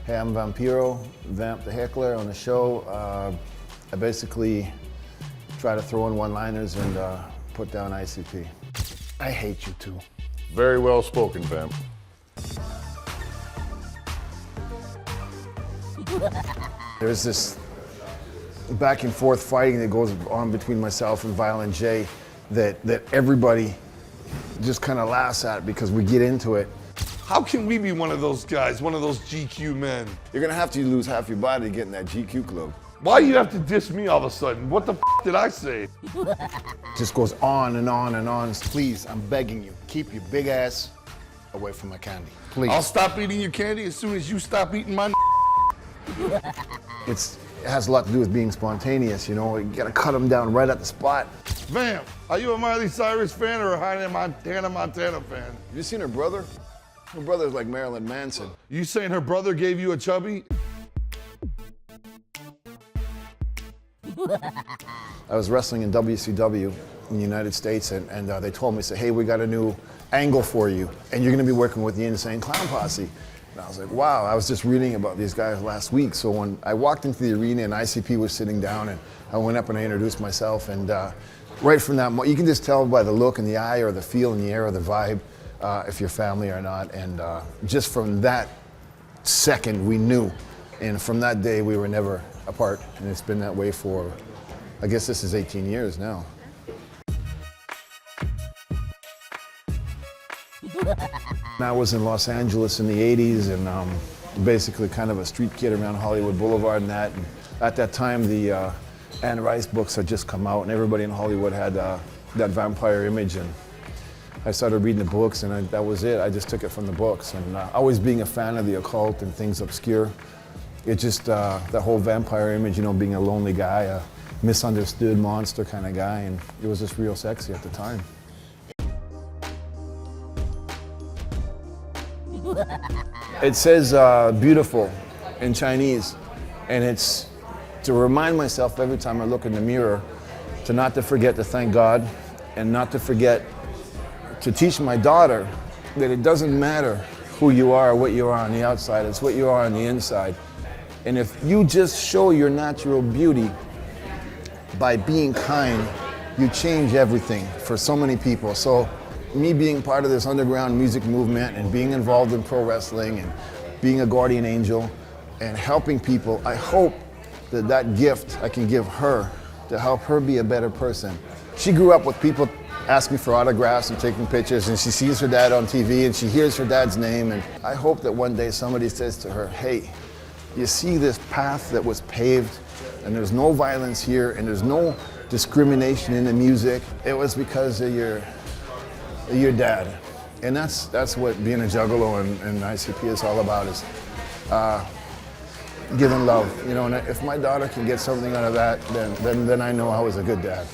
Hey, I'm Vampiro, Vamp the Heckler on the show. I basically try to throw in one-liners and put down ICP. I hate you too. Very well spoken, Vamp. There's this back and forth fighting that goes on between myself and Violent J that everybody just kind of laughs at because we get into it. How can we be one of those guys, one of those GQ men? You're gonna have to lose half your body to get in that GQ club. Why do you have to diss me all of a sudden? What the did I say? Just goes on and on and on. Please, I'm begging you, keep your big ass away from my candy. Please. I'll stop eating your candy as soon as you stop eating my It has a lot to do with being spontaneous, you know? You gotta cut them down right at the spot. Vamp, are you a Miley Cyrus fan or a Hannah Montana fan? Have you seen her brother? Her brother's like Marilyn Manson. You saying her brother gave you a chubby? I was wrestling in WCW in the United States, and they told me, hey, we got a new angle for you, and you're gonna be working with the Insane Clown Posse. And I was like, wow, I was just reading about these guys last week. So when I walked into the arena and ICP was sitting down, and I went up and I introduced myself, and right from that moment, you can just tell by the look in the eye or the feel in the air or the vibe if you're family or not. And just from that second, we knew. And from that day, we were never apart. And it's been that way for, I guess this is 18 years now. I was in Los Angeles in the 80s and basically kind of a street kid around Hollywood Boulevard and that. And at that time, the Anne Rice books had just come out and everybody in Hollywood had that vampire image. And I started reading the books and that was it. I just took it from the books. And always being a fan of the occult and things obscure, it just, that whole vampire image, you know, being a lonely guy, a misunderstood monster kind of guy, and it was just real sexy at the time. It says beautiful in Chinese, and it's to remind myself every time I look in the mirror to not to forget to thank God and not to forget to teach my daughter that it doesn't matter who you are or what you are on the outside, it's what you are on the inside. And if you just show your natural beauty by being kind, you change everything for so many people. So me being part of this underground music movement and being involved in pro wrestling and being a guardian angel and helping people, I hope that that gift I can give her to help her be a better person. She grew up with people asking for autographs and taking pictures, and she sees her dad on TV and she hears her dad's name, and I hope that one day somebody says to her, hey, you see this path that was paved and there's no violence here and there's no discrimination in the music. It was because of your dad. And that's what being a juggalo and ICP is all about, is giving love. You know, and if my daughter can get something out of that, then I know I was a good dad.